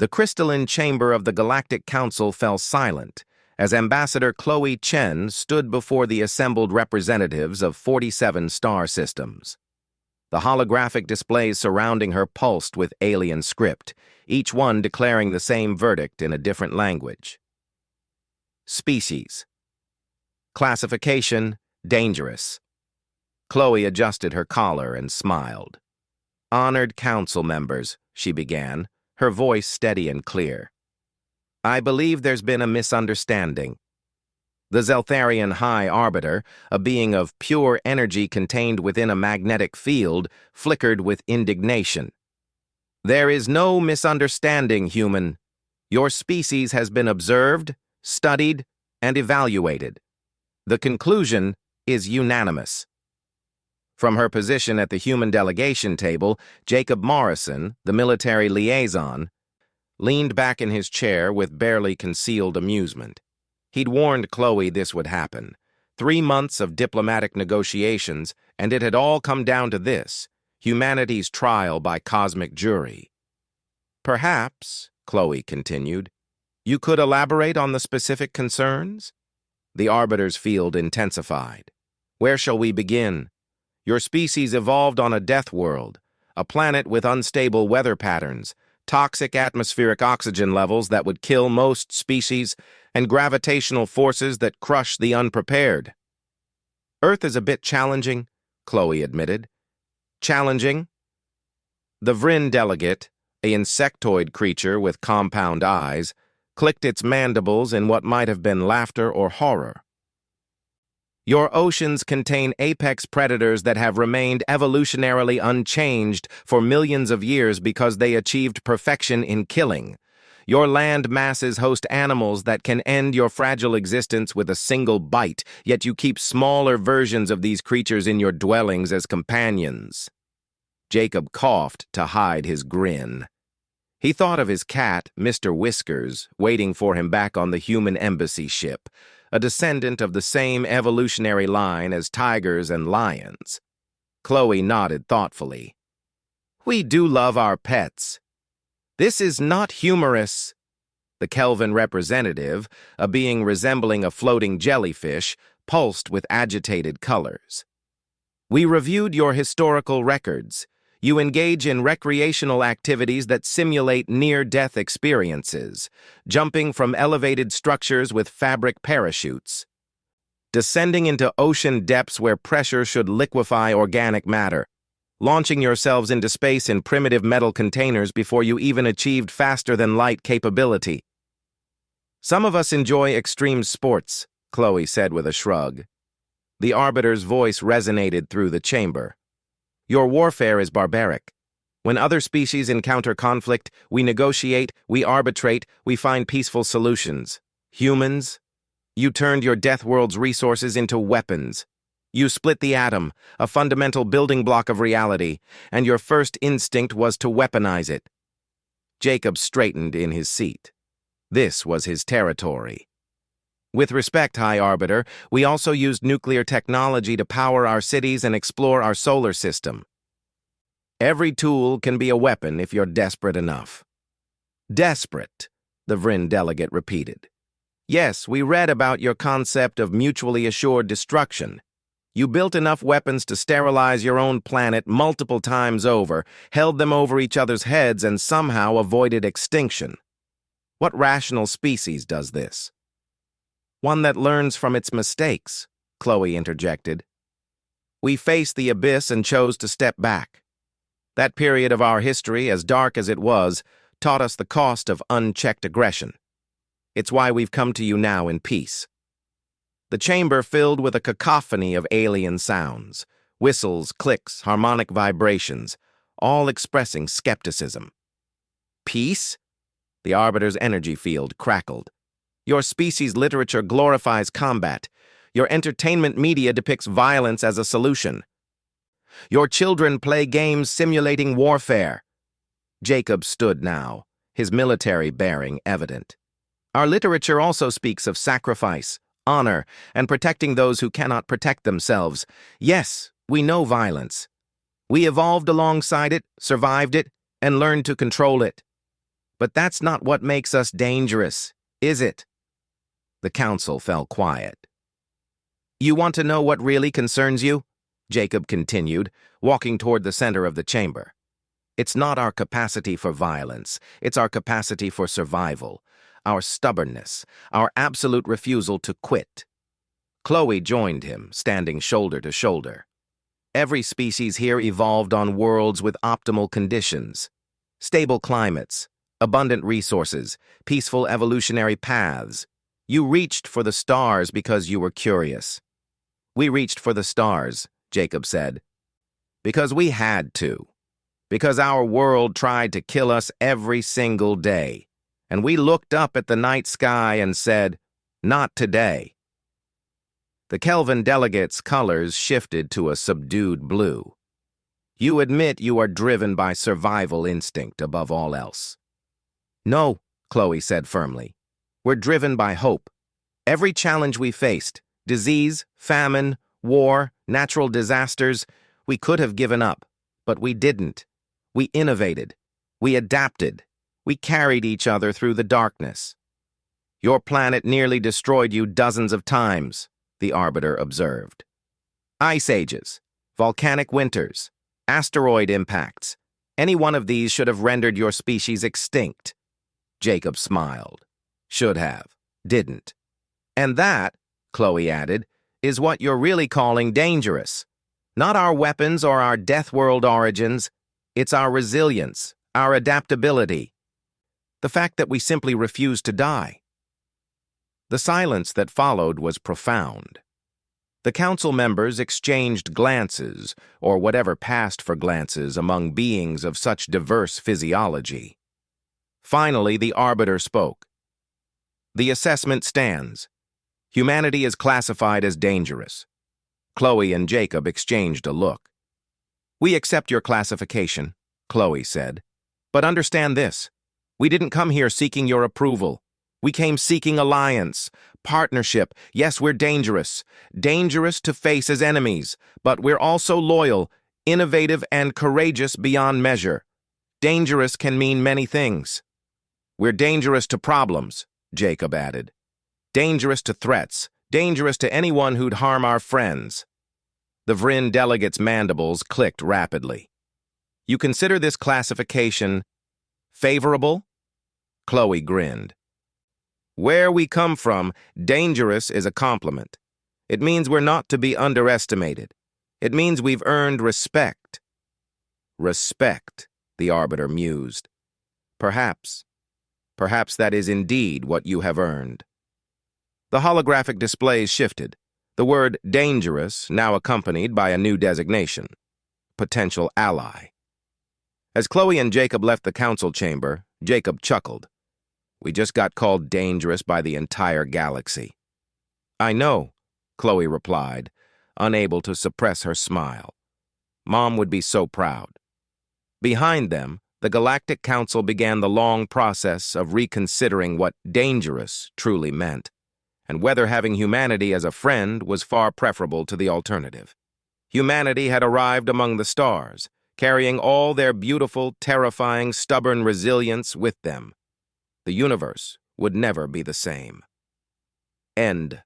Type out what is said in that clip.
The crystalline chamber of the Galactic Council fell silent as Ambassador Chloe Chen stood before the assembled representatives of 47 star systems. The holographic displays surrounding her pulsed with alien script, each one declaring the same verdict in a different language. Species. Classification: dangerous. Chloe adjusted her collar and smiled. Honored council members, she began, her voice steady and clear. I believe there's been a misunderstanding. The Zeltharian High Arbiter, a being of pure energy contained within a magnetic field, flickered with indignation. There is no misunderstanding, human. Your species has been observed, studied, and evaluated. The conclusion is unanimous. From her position at the human delegation table, Jacob Morrison, the military liaison, leaned back in his chair with barely concealed amusement. He'd warned Chloe this would happen. 3 months of diplomatic negotiations, and it had all come down to this: humanity's trial by cosmic jury. Perhaps, Chloe continued, you could elaborate on the specific concerns? The Arbiter's field intensified. Where shall we begin? Your species evolved on a death world, a planet with unstable weather patterns, toxic atmospheric oxygen levels that would kill most species, and gravitational forces that crush the unprepared. Earth is a bit challenging, Chloe admitted. Challenging? The Vryn delegate, an insectoid creature with compound eyes, clicked its mandibles in what might have been laughter or horror. Your oceans contain apex predators that have remained evolutionarily unchanged for millions of years because they achieved perfection in killing. Your land masses host animals that can end your fragile existence with a single bite, yet you keep smaller versions of these creatures in your dwellings as companions. Jacob coughed to hide his grin. He thought of his cat, Mr. Whiskers, waiting for him back on the human embassy ship, a descendant of the same evolutionary line as tigers and lions. Chloe nodded thoughtfully. We do love our pets. This is not humorous. The Kelvin representative, a being resembling a floating jellyfish, pulsed with agitated colors. We reviewed your historical records. You engage in recreational activities that simulate near-death experiences, jumping from elevated structures with fabric parachutes, descending into ocean depths where pressure should liquefy organic matter, launching yourselves into space in primitive metal containers before you even achieved faster-than-light capability. Some of us enjoy extreme sports, Chloe said with a shrug. The Arbiter's voice resonated through the chamber. Your warfare is barbaric. When other species encounter conflict, we negotiate, we arbitrate, we find peaceful solutions. Humans, you turned your death world's resources into weapons. You split the atom, a fundamental building block of reality, and your first instinct was to weaponize it. Jacob straightened in his seat. This was his territory. With respect, High Arbiter, we also used nuclear technology to power our cities and explore our solar system. Every tool can be a weapon if you're desperate enough. Desperate, the Vryn delegate repeated. Yes, we read about your concept of mutually assured destruction. You built enough weapons to sterilize your own planet multiple times over, held them over each other's heads, and somehow avoided extinction. What rational species does this? One that learns from its mistakes, Chloe interjected. We faced the abyss and chose to step back. That period of our history, as dark as it was, taught us the cost of unchecked aggression. It's why we've come to you now in peace. The chamber filled with a cacophony of alien sounds, whistles, clicks, harmonic vibrations, all expressing skepticism. Peace? The Arbiter's energy field crackled. Your species' literature glorifies combat. Your entertainment media depicts violence as a solution. Your children play games simulating warfare. Jacob stood now, his military bearing evident. Our literature also speaks of sacrifice, honor, and protecting those who cannot protect themselves. Yes, we know violence. We evolved alongside it, survived it, and learned to control it. But that's not what makes us dangerous, is it? The council fell quiet. You want to know what really concerns you? Jacob continued, walking toward the center of the chamber. It's not our capacity for violence, it's our capacity for survival, our stubbornness, our absolute refusal to quit. Chloe joined him, standing shoulder to shoulder. Every species here evolved on worlds with optimal conditions. Stable climates, abundant resources, peaceful evolutionary paths. You reached for the stars because you were curious. We reached for the stars, Jacob said, because we had to. Because our world tried to kill us every single day. And we looked up at the night sky and said, not today. The Kelvin delegates' colors shifted to a subdued blue. You admit you are driven by survival instinct above all else. No, Chloe said firmly. We're driven by hope. Every challenge we faced, disease, famine, war, natural disasters, we could have given up, but we didn't. We innovated. We adapted. We carried each other through the darkness. Your planet nearly destroyed you dozens of times, the Arbiter observed. Ice ages, volcanic winters, asteroid impacts. Any one of these should have rendered your species extinct. Jacob smiled. Should have. Didn't. And that, Chloe added, is what you're really calling dangerous. Not our weapons or our death world origins. It's our resilience, our adaptability. The fact that we simply refuse to die. The silence that followed was profound. The council members exchanged glances, or whatever passed for glances among beings of such diverse physiology. Finally, the Arbiter spoke. The assessment stands. Humanity is classified as dangerous. Chloe and Jacob exchanged a look. We accept your classification, Chloe said. But understand this. We didn't come here seeking your approval. We came seeking alliance, partnership. Yes, we're dangerous. Dangerous to face as enemies, but we're also loyal, innovative, and courageous beyond measure. Dangerous can mean many things. We're dangerous to problems, Jacob added. Dangerous to threats, dangerous to anyone who'd harm our friends. The Vryn delegates' mandibles clicked rapidly. You consider this classification favorable? Chloe grinned. Where we come from, dangerous is a compliment. It means we're not to be underestimated. It means we've earned respect. Respect, the Arbiter mused. Perhaps that is indeed what you have earned. The holographic displays shifted, the word dangerous now accompanied by a new designation, potential ally. As Chloe and Jacob left the council chamber, Jacob chuckled. We just got called dangerous by the entire galaxy. I know, Chloe replied, unable to suppress her smile. Mom would be so proud. Behind them, the Galactic Council began the long process of reconsidering what dangerous truly meant, and whether having humanity as a friend was far preferable to the alternative. Humanity had arrived among the stars, carrying all their beautiful, terrifying, stubborn resilience with them. The universe would never be the same. End.